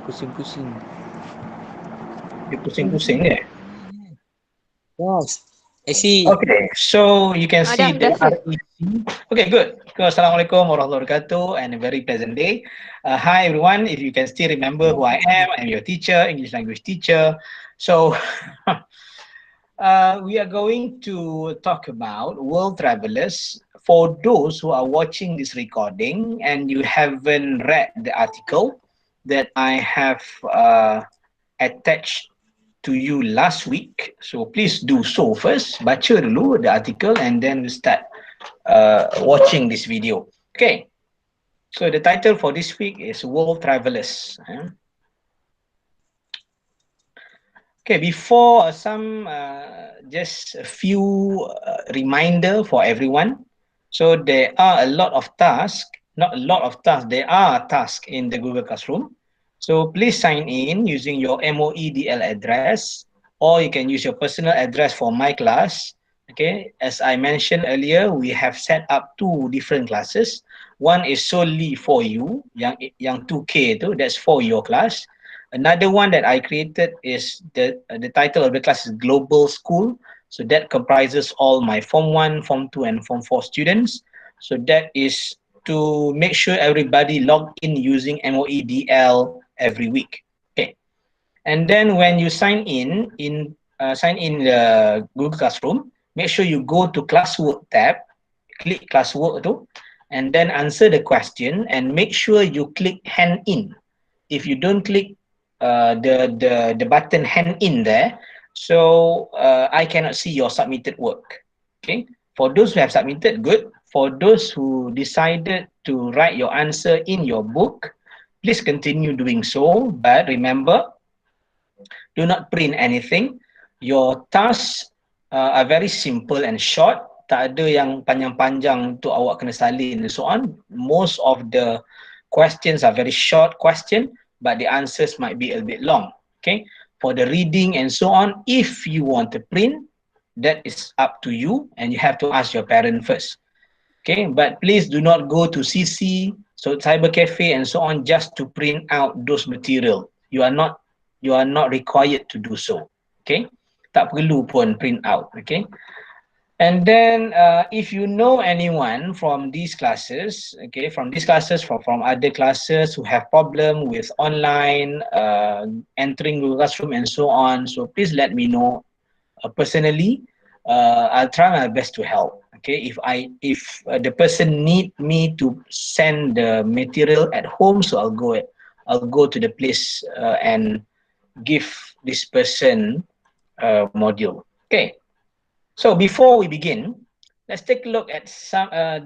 Pusing-pusing. Dia pusing-pusing ya. Yes. I see. Okay, so you can see the Dah full. REC. Okay, good. Assalamualaikum warahmatullahi wabarakatuh and a very pleasant day. Hi everyone, if you can still remember who I am, I'm your teacher, English language teacher. So we are going to talk about world travelers. For those who are watching this recording and you haven't read the article that I have attached to you last week, so please do so first. Baca dulu the article and then we start watching this video. Okay, so the title for this week is World Travelers. Okay, before just a few reminder for everyone. So there are a lot of tasks, not a lot of tasks, there are tasks in the Google Classroom. So please sign in using your MOEDL address, or you can use your personal address for my class. Okay, as I mentioned earlier, we have set up two different classes. One is solely for you, yang 2K tu, that's for your class. Another one that I created is the title of the class is Global School. So that comprises all my Form 1, Form 2, and Form 4 students. So that is to make sure everybody log in using MOEDL every week. Okay. And then when you sign in the Google Classroom, make sure you go to Classwork tab, click Classwork tu, and then answer the question and make sure you click Hand In. If you don't click the button hand in there, so I cannot see your submitted work. Okay, for those who have submitted, good. For those who decided to write your answer in your book, please continue doing so, but remember, do not print anything. Your tasks are very simple and short. Tak ada yang panjang-panjang untuk awak kena salin and so on. Most of the questions are very short question, but the answers might be a bit long. Okay, for the reading and so on, if you want to print, that is up to you, and you have to ask your parent first. Okay, but please do not go to CC, so cyber cafe and so on, just to print out those material. You are not required to do so. Okay, tak perlu pun print out. Okay. And then if you know anyone from these classes, okay, from other classes who have problem with online entering Google Classroom and so on, so please let me know personally. I'll try my best to help. Okay, if the person need me to send the material at home, so I'll go to the place and give this person a module. Okay. So before we begin, let's take a look at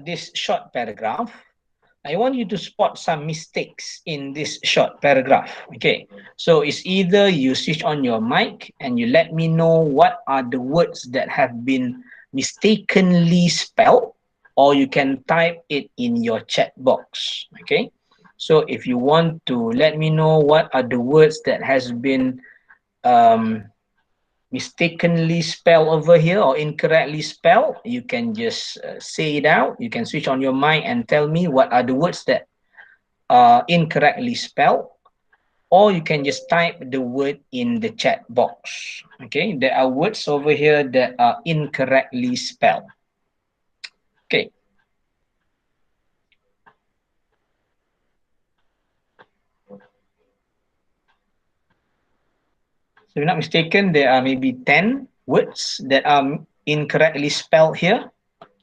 this short paragraph. I want you to spot some mistakes in this short paragraph. Okay, so it's either you switch on your mic and you let me know what are the words that have been mistakenly spelled, or you can type it in your chat box. Okay, so if you want to let me know what are the words that has been mistakenly spelled over here or incorrectly spelled, you can just say it out. You can switch on your mic and tell me what are the words that are incorrectly spelled, or you can just type the word in the chat box. Okay, there are words over here that are incorrectly spelled. Okay. So if I'm not mistaken, there are maybe 10 words that are incorrectly spelled here.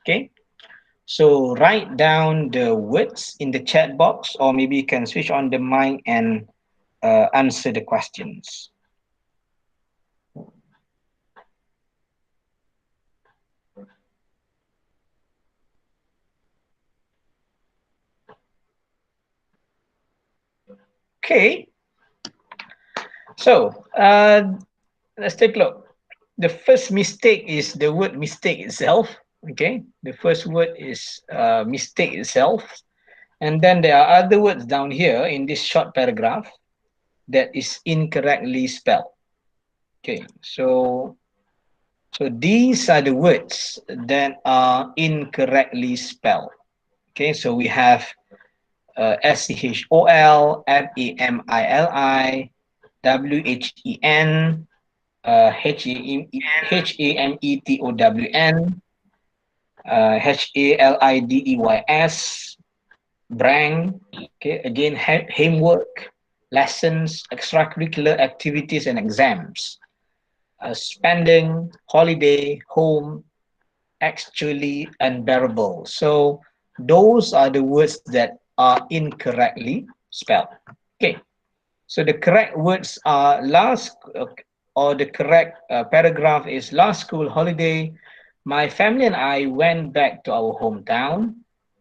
Okay. So write down the words in the chat box, or maybe you can switch on the mic and answer the questions. Okay. So let's take a look. The first mistake is the word mistake itself. Okay, the first word is mistake itself, and then there are other words down here in this short paragraph that is incorrectly spelled. Okay, so these are the words that are incorrectly spelled. Okay, so we have SCHOL, FAMILI, WHEN, HAMETOWN, HALIDEYS, BRANG, okay, again, homework, lessons, extracurricular activities, and exams. Spending, holiday, home, actually, unbearable. So those are the words that are incorrectly spelled. Okay, so the correct words are or the correct paragraph is last school holiday. My family and I went back to our hometown.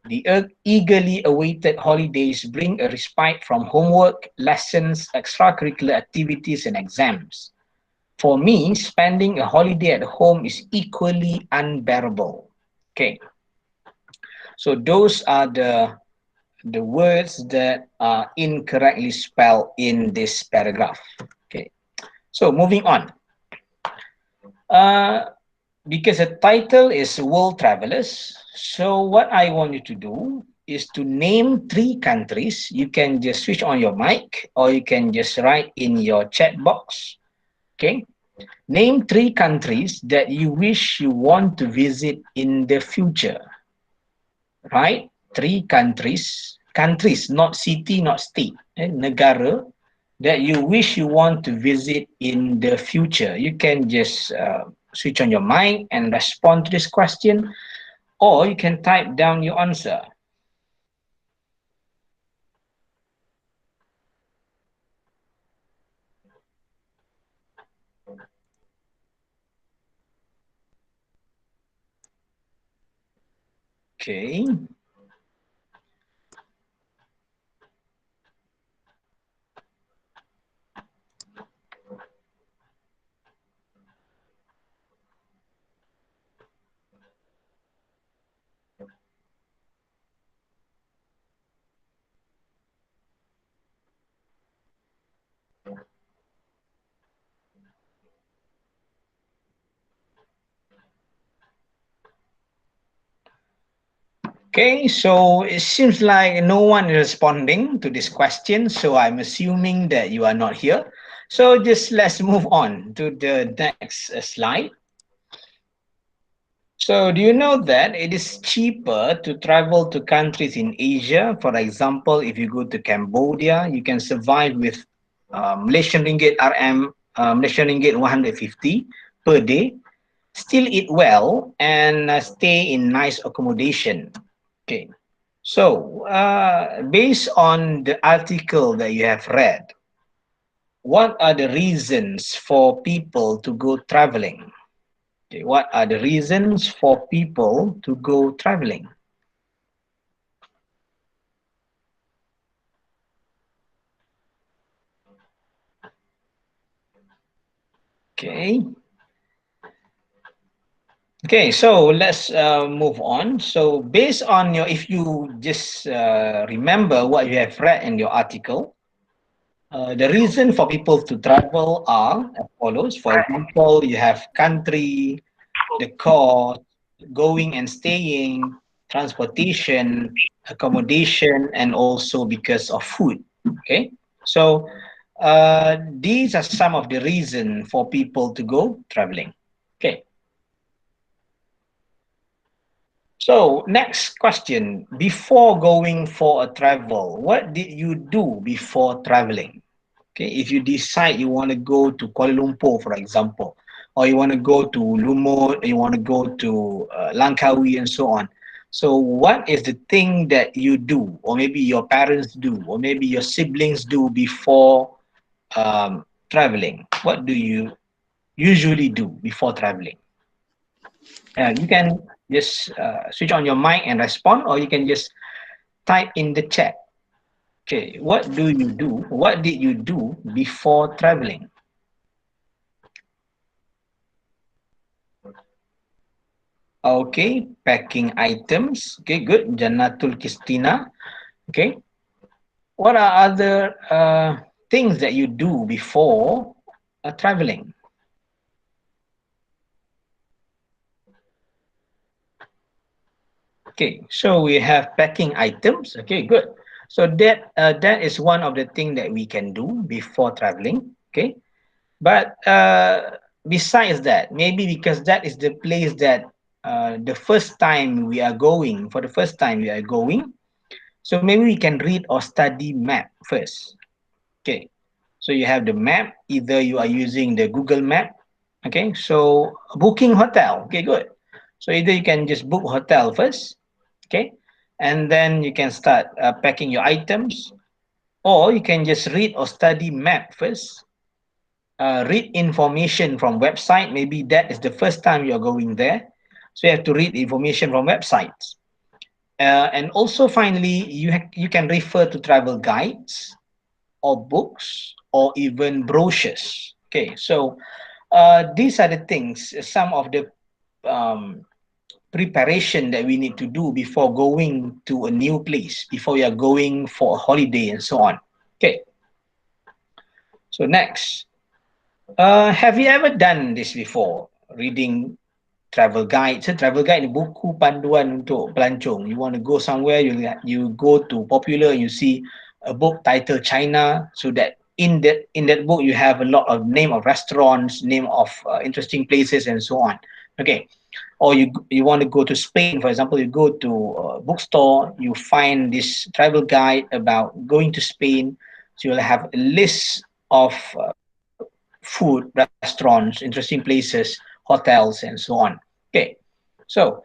The eagerly awaited holidays bring a respite from homework, lessons, extracurricular activities, and exams. For me, spending a holiday at home is equally unbearable. Okay, so those are the words that are incorrectly spelled in this paragraph. Okay, so moving on. Uh, because the title is World Travelers, so what I want you to do is to name three countries. You can just switch on your mic or you can just write in your chat box. Okay, name three countries that you wish you want to visit in the future. Right? Three countries, not city, not state, negara that you wish you want to visit in the future. You can just switch on your mic and respond to this question, or you can type down your answer. Okay. Okay, so it seems like no one is responding to this question, so I'm assuming that you are not here. So just let's move on to the next slide. So do you know that it is cheaper to travel to countries in Asia? For example, if you go to Cambodia, you can survive with Malaysian ringgit Malaysian ringgit 150 per day, still eat well and stay in nice accommodation. Okay. So based on the article that you have read, what are the reasons for people to go traveling? Okay, what are the reasons for people to go traveling? Okay. Okay, so let's move on. So based on if you just remember what you have read in your article, the reason for people to travel are as follows. For example, you have country, the cost, going and staying, transportation, accommodation, and also because of food. Okay, so these are some of the reasons for people to go traveling. Okay, so next question. Before going for a travel, what did you do before traveling? Okay, if you decide you want to go to Kuala Lumpur, for example, or you want to go to Lumut, you want to go to Langkawi and so on. So what is the thing that you do, or maybe your parents do, or maybe your siblings do before traveling? What do you usually do before traveling? You can just switch on your mic and respond, or you can just type in the chat. Okay, what do you do? What did you do before traveling? Okay, packing items. Okay, good. Janatul Kistina. Okay, what are other things that you do before traveling? Okay, so we have packing items. Okay, good. So that is one of the things that we can do before traveling. Okay, but besides that, maybe because that is the place that the first time we are going, for the first time we are going, so maybe we can read or study map first. Okay, so you have the map, either you are using the Google map. Okay, so booking hotel. Okay, good. So either you can just book hotel first. Okay, and then you can start packing your items, or you can just read or study map first. Read information from website. Maybe that is the first time you're going there, so you have to read information from websites. And also, finally, you can refer to travel guides or books or even brochures. Okay, so these are the things, some of the um, preparation that we need to do before going to a new place, before you are going for a holiday and so on. Okay, so next, have you ever done this before? Reading travel guide. So travel guide ni buku panduan untuk pelancong. You want to go somewhere, you go to Popular, you see a book titled China, so that in that book you have a lot of name of restaurants, name of interesting places, and so on. Okay, or you want to go to Spain, for example, you go to a bookstore, you find this travel guide about going to Spain, so you'll have a list of food, restaurants, interesting places, hotels, and so on. Okay, so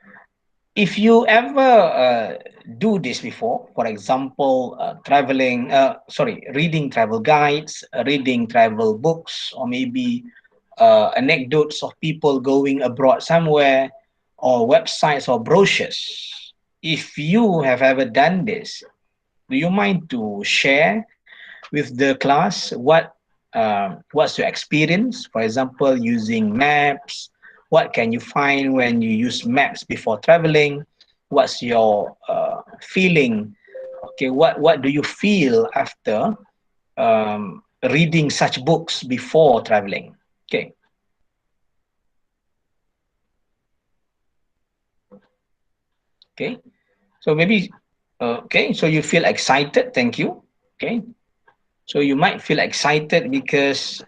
if you ever do this before, for example, reading travel guides, reading travel books, or maybe anecdotes of people going abroad somewhere, or websites or brochures. If you have ever done this, do you mind to share with the class what's your experience? For example, using maps. What can you find when you use maps before traveling? What's your feeling? Okay, what do you feel after reading such books before traveling? Okay, okay. So maybe okay. So you feel excited. Thank you. Okay. So you might feel excited because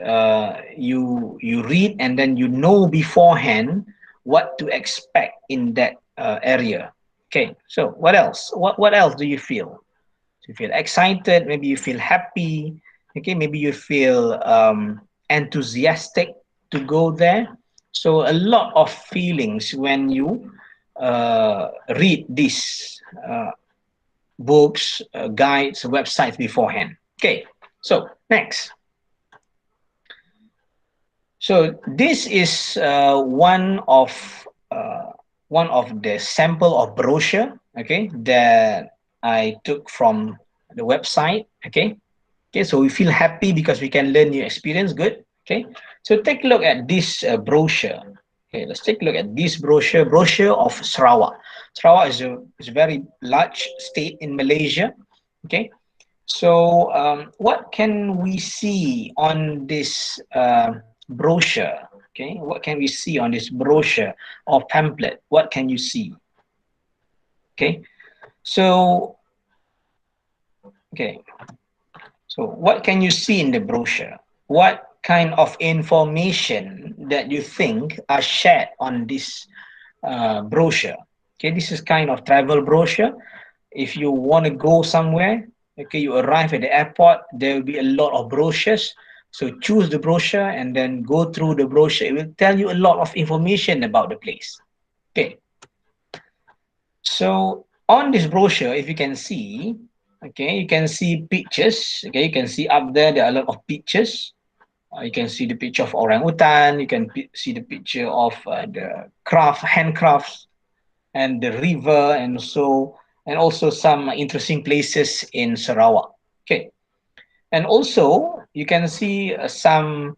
you read and then you know beforehand what to expect in that area. Okay. So what else? What else do you feel? You feel excited. Maybe you feel happy. Okay. Maybe you feel enthusiastic to go there. So a lot of feelings when you read these books, guides, websites beforehand. Okay, so next. So this is one of the sample of brochure, okay, that I took from the website. Okay, okay, so we feel happy because we can learn new experience. Good. Okay, so take a look at this brochure. Okay, let's take a look at this brochure of Sarawak. Sarawak is a very large state in Malaysia. Okay, so what can we see on this brochure? Okay, what can we see on this brochure or pamphlet? What can you see? Okay, so okay, so what can you see in the brochure? What kind of information that you think are shared on this brochure? Okay, this is kind of travel brochure. If you want to go somewhere, okay, you arrive at the airport, there will be a lot of brochures. So choose the brochure and then go through the brochure. It will tell you a lot of information about the place. Okay, so on this brochure, if you can see, okay, you can see pictures. Okay, you can see up there are a lot of pictures. You can see the picture of orangutan. You can see the picture of the handcrafts, and the river, and also some interesting places in Sarawak. Okay, and also you can see some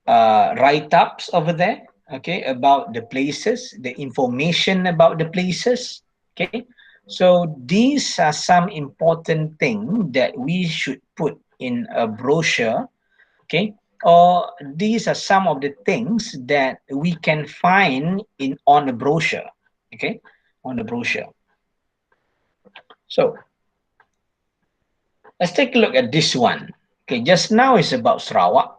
write-ups over there. Okay, about the places, the information about the places. Okay, so these are some important things that we should put in a brochure. Okay, or these are some of the things that we can find in on a brochure. Okay, on the brochure. So Let's take a look at this one. Okay, just now is about Sarawak.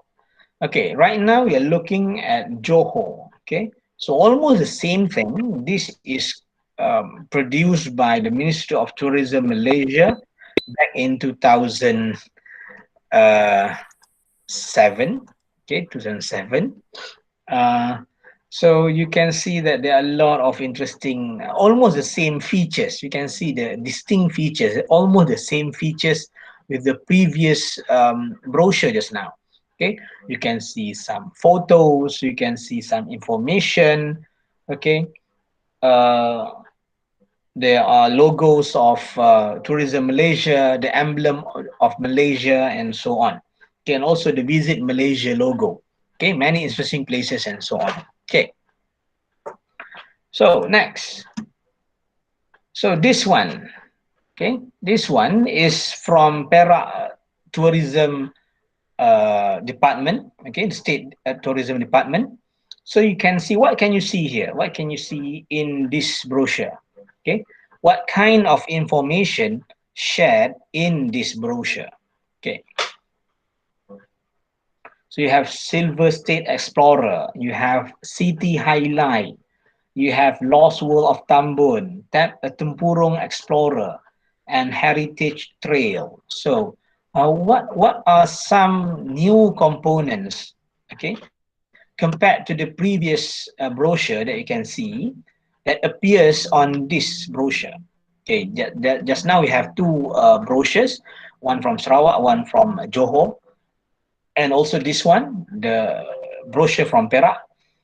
Okay, right now we are looking at Johor. Okay, so almost the same thing. This is produced by the Ministry of Tourism Malaysia back in 2007. Okay, 2007. Uh, so you can see that there are a lot of interesting, almost the same features. You can see the distinct features, almost the same features with the previous brochure just now. Okay, you can see some photos, you can see some information. Okay, uh, there are logos of Tourism Malaysia, the emblem of Malaysia, and so on. Okay, and also the Visit Malaysia logo. Okay, many interesting places and so on. Okay, so next. So this one, okay, this one is from Perak Tourism Department, okay, the State Tourism Department. So you can see, what can you see here? What can you see in this brochure? Okay, what kind of information shared in this brochure? Okay, so you have Silver State Explorer, you have City Highlight, you have Lost World of Tambun, Tempurung Explorer, and Heritage Trail. So, what are some new components? Okay, compared to the previous brochure that you can see that appears on this brochure. Okay, just now we have two brochures, one from Sarawak, one from Johor, and also this one, the brochure from Perak.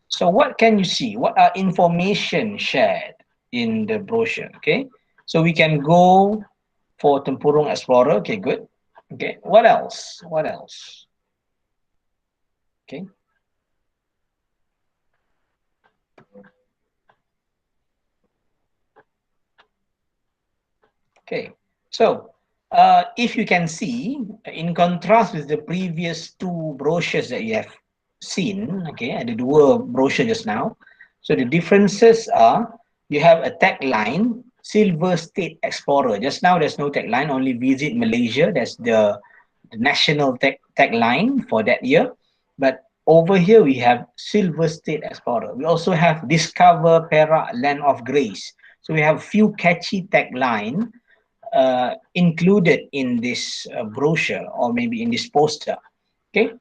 So what can you see? What are information shared in the brochure? Okay, so we can go for Tempurung Explorer. Okay, good. Okay, what else? What else? Okay, okay. So if you can see, in contrast with the previous two brochures that you have seen, okay, I did a brochure just now. So the differences are, you have a tagline, Silver State Explorer. Just now there's no tagline, only Visit Malaysia. That's the national tagline for that year. But over here we have Silver State Explorer. We also have Discover Perak Land of Grace. So we have few catchy tagline included in this brochure, or maybe in this poster. Okay,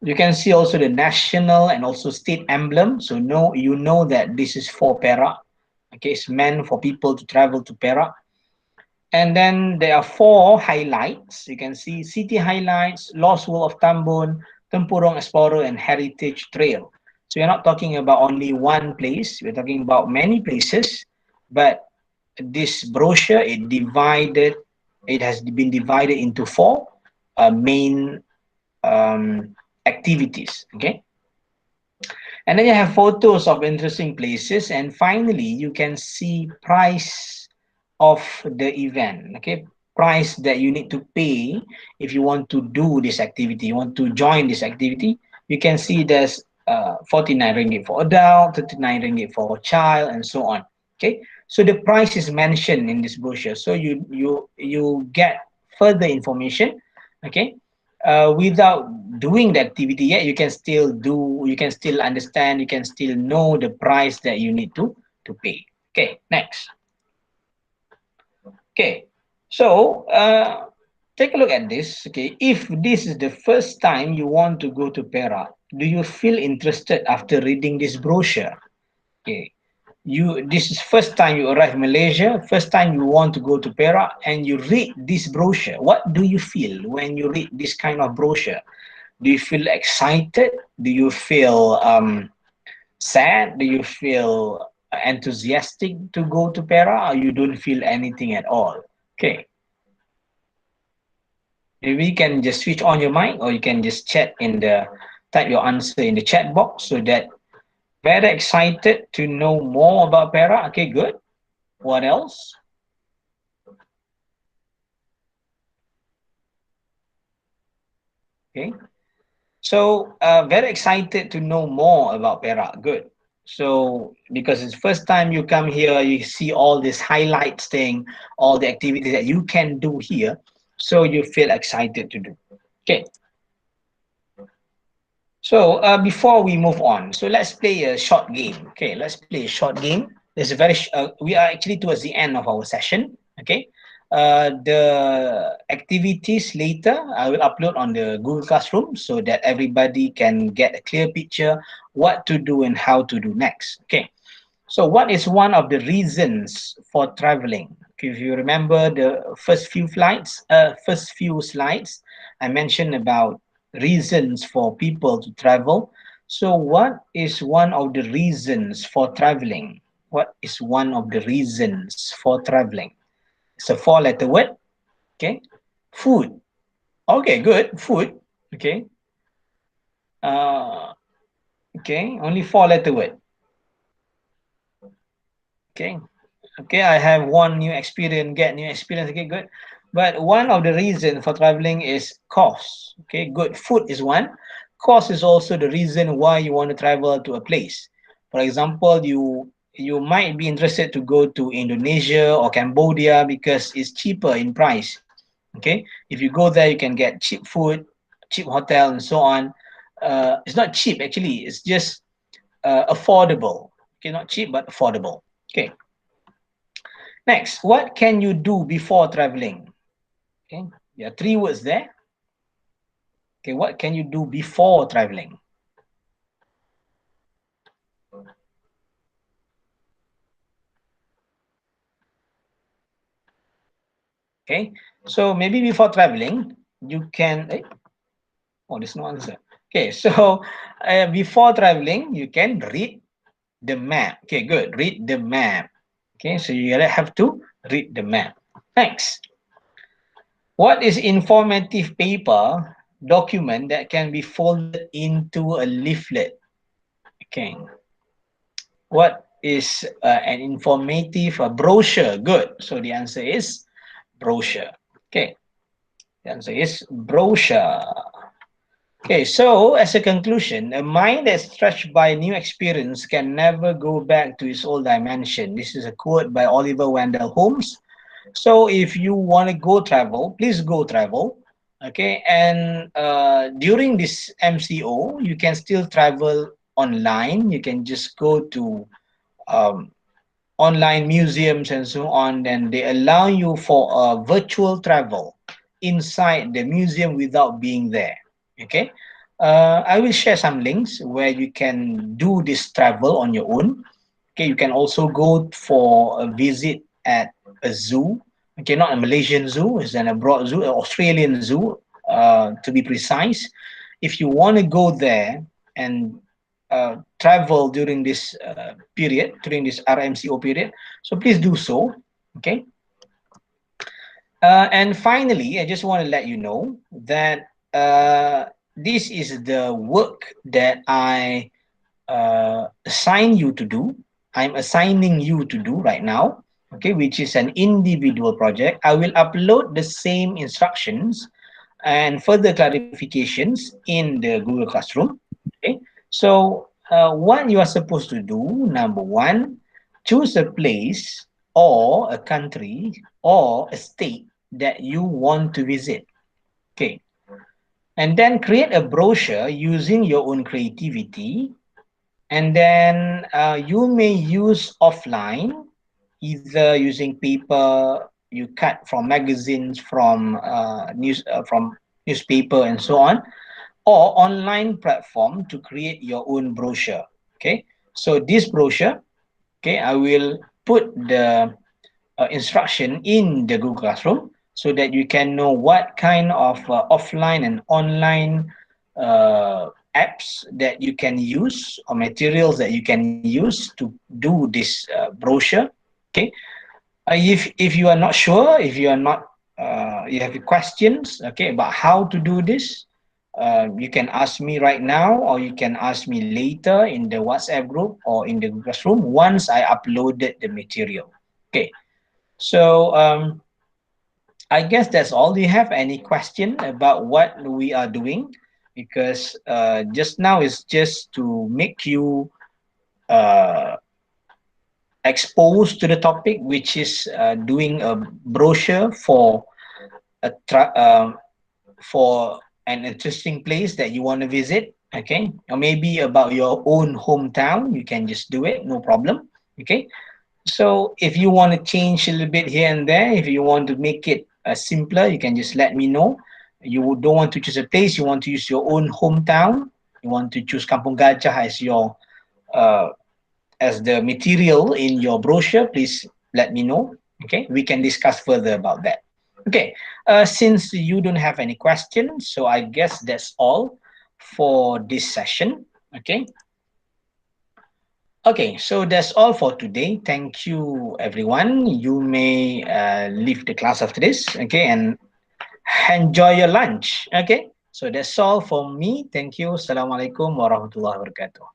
you can see also the national and also state emblem. So you know that this is for Perak. Okay, it's meant for people to travel to Perak. And then there are four highlights. You can see City Highlights, Lost World of Tambun, Tempurung Explorer, and Heritage Trail. So we're not talking about only one place. We're talking about many places. But this brochure, it has been divided into four main activities. Okay. And then you have photos of interesting places. And finally, you can see price of the event. Okay, price that you need to pay if you want to do this activity, you want to join this activity. You can see there's 49 ringgit for adult, 39 ringgit for child, and so on. Okay, so the price is mentioned in this brochure, so you get further information. Okay, without doing the activity yet, you can still understand, you can still know the price that you need to pay. Okay, next. Okay, so take a look at this. Okay, if this is the first time you want to go to Perak, do you feel interested after reading this brochure? Okay, this is first time you arrive in Malaysia, first time you want to go to Perak, and you read this brochure. What do you feel when you read this kind of brochure? Do you feel excited? Do you feel sad? Do you feel enthusiastic to go to Perak, or you don't feel anything at all? Okay, maybe you can just switch on your mic, or you can just type your answer in the chat box, so that very excited to know more about Perak. Okay, good. What else? Okay, so very excited to know more about Perak. Good. So because it's first time you come here, you see all these highlights thing, all the activities that you can do here. so you feel excited to do. Okay, so before we move on, so let's play a short game. Okay, let's play a short game. There's a we are actually towards the end of our session. Okay, the activities later I will upload on the Google Classroom so that everybody can get a clear picture what to do and how to do next. Okay, so what is one of the reasons for traveling? If you remember the first few slides, I mentioned about reasons for people to travel. So what is one of the reasons for traveling? What is one of the reasons for traveling? It's a four-letter word. Okay, food. Okay, good. Food. Okay. Uh, okay. Only four-letter word. Okay. Okay, I have one new experience, get new experience. Okay, good. But one of the reason for traveling is cost. Okay, good. Food is one. Cost is also the reason why you want to travel to a place. For example, you might be interested to go to Indonesia or Cambodia because it's cheaper in price. Okay, if you go there, you can get cheap food, cheap hotel, and so on. It's not cheap actually. It's just affordable. Okay, not cheap but affordable. Okay. Next, what can you do before traveling? Okay, there are three words there. Okay, what can you do before traveling? Okay, so maybe before traveling, you can. Oh, there's no answer. Okay, so before traveling, you can read the map. Okay, good. Read the map. Okay, so you have to read the map. Next, what is informative paper document that can be folded into a leaflet? Okay, what is an informative brochure? Good. So the answer is brochure. Okay. The answer is brochure. Okay, so as a conclusion, a mind that's stretched by new experience can never go back to its old dimension. This is a quote by Oliver Wendell Holmes. So if you want to go travel, please go travel. Okay, and during this MCO, you can still travel online. You can just go to um, online museums and so on, then they allow you for a virtual travel inside the museum without being there. Okay, I will share some links where you can do this travel on your own. Okay, you can also go for a visit at a zoo. Okay, not a Malaysian zoo, it's an abroad zoo, an Australian zoo, to be precise. If you want to go there and travel during this period, during this RMCO period, so please do so. Okay. And finally, I just want to let you know that this is the work that I assign you to do. I'm assigning you to do right now, okay, which is an individual project. I will upload the same instructions and further clarifications in the Google Classroom. Okay, so what you are supposed to do, number one, choose a place or a country or a state that you want to visit. Okay, and then create a brochure using your own creativity, and then you may use offline, either using paper you cut from magazines, from newspaper and so on, or online platform to create your own brochure. Okay, so this brochure, okay, I will put the instruction in the Google Classroom so that you can know what kind of offline and online apps that you can use or materials that you can use to do this brochure. Okay, if you are not sure, if you are not you have questions, okay, about how to do this, you can ask me right now, or you can ask me later in the WhatsApp group or in the Google Classroom once I uploaded the material. Okay, so I guess that's all. Do you have any question about what we are doing? Because just now is just to make you uh, exposed to the topic, which is doing a brochure for for an interesting place that you want to visit, okay, or maybe about your own hometown, you can just do it, no problem. Okay, so if you want to change a little bit here and there, if you want to make it simpler, you can just let me know. You don't want to choose a place, you want to use your own hometown, you want to choose Kampung Gajah as your uh, as the material in your brochure, please let me know. Okay, we can discuss further about that. Okay, since you don't have any questions, so I guess that's all for this session. Okay. Okay, so that's all for today. Thank you, everyone. You may leave the class after this, okay, and enjoy your lunch. Okay, so that's all for me. Thank you. Assalamualaikum warahmatullahi wabarakatuh.